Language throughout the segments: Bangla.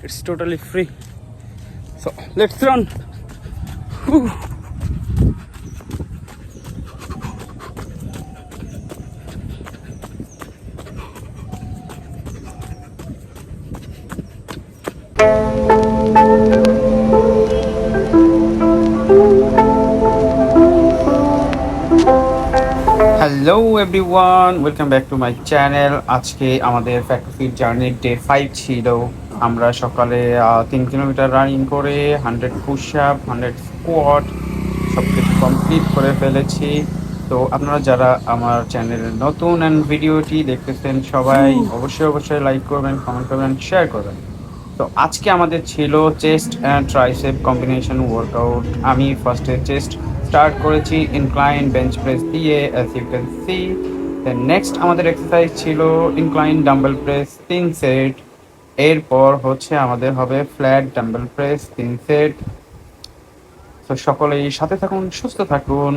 It's totally free. So let's run. Whew. Hello everyone, welcome back to my channel. আজকে আমাদের ফ্যাক্টরি জার্নির ডে 5 ছিল। আমরা সকালে 3 কিলোমিটার রানিং করে 100 পুশ আপ 100 স্কোয়াট সব কিছু কমপ্লিট করে ফেলেছি। তো আপনারা যারা আমার চ্যানেলের নতুন অ্যান্ড ভিডিওটি দেখতেছেন সবাই অবশ্যই লাইক করবেন, কমেন্ট করবেন, শেয়ার করবেন। তো আজকে আমাদের ছিল chest and tricep combination workout. আমি ফার্স্টে চেস্ট স্টার্ট করেছি ইনক্লাইন বেঞ্চ প্রেস দিয়ে, as you can see. Then next আমাদের এক্সারসাইজ ছিল ইনক্লাইন ডাম্বেল প্রেস 3 সেট। এরপর হচ্ছে আমাদের হবে ফ্ল্যাট ডাম্বেল প্রেস 3 সেট। তো সকলেই সাথে থাকুন, সুস্থ থাকুন।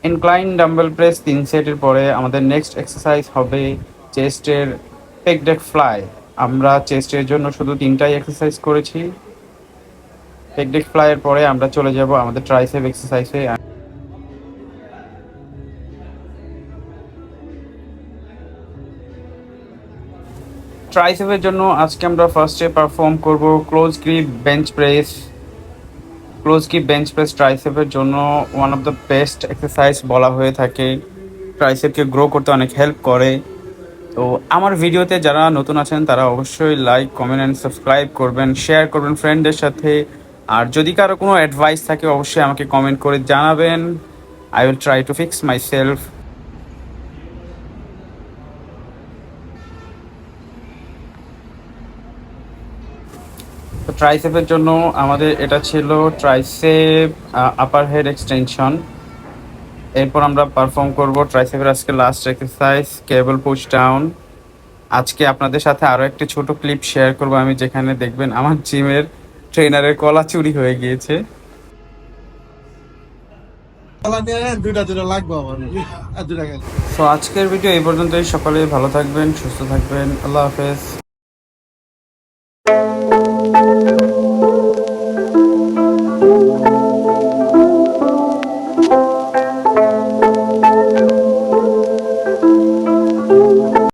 ইনক্লাইন ডাম্বেল প্রেস 3 সেটের পরে আমাদের নেক্সট এক্সারসাইজ হবে চেস্টের পেক ডেক ফ্লাই। আমরা চেস্টের জন্য শুধু 3টাই এক্সারসাইজ করেছি। পেক ডেক ফ্লাইয়ের পরে আমরা চলে যাব আমাদের ট্রাইসেপ এক্সারসাইজে। ট্রাইসেপের জন্য আজকে আমরা ফার্স্টে পারফর্ম করব close grip bench press. Close grip bench press ট্রাইসেপের জন্য one of the best exercise বলা হয়ে থাকে। ট্রাইসেপকে গ্রো করতে অনেক হেল্প করে। তো আমার ভিডিওতে যারা নতুন আছেন তারা অবশ্যই লাইক, কমেন্ট অ্যান্ড সাবস্ক্রাইব করবেন, শেয়ার করবেন ফ্রেন্ডদের সাথে। আর যদি কারো কোনো অ্যাডভাইস থাকে অবশ্যই আমাকে কমেন্ট করে জানাবেন। I will try to fix my self. তো ট্রাইসেপের জন্য আমাদের এটা ছিল ট্রাইসেপ আপার হেড এক্সটেনশন। এরপর আমরা পারফর্ম করব ট্রাইসেপের আজকে লাস্ট এক্সারসাইজ কেবল পুশ ডাউন। আজকে আপনাদের সাথে আরও একটি ছোট ক্লিপ শেয়ার করব আমি, যেখানে দেখবেন আমার জিমের ট্রেনারের কলা চুরি হয়ে গিয়েছে। তো আজকের ভিডিও এই পর্যন্তই। সকলে ভালো থাকবেন, সুস্থ থাকবেন। আল্লাহ হাফেজ।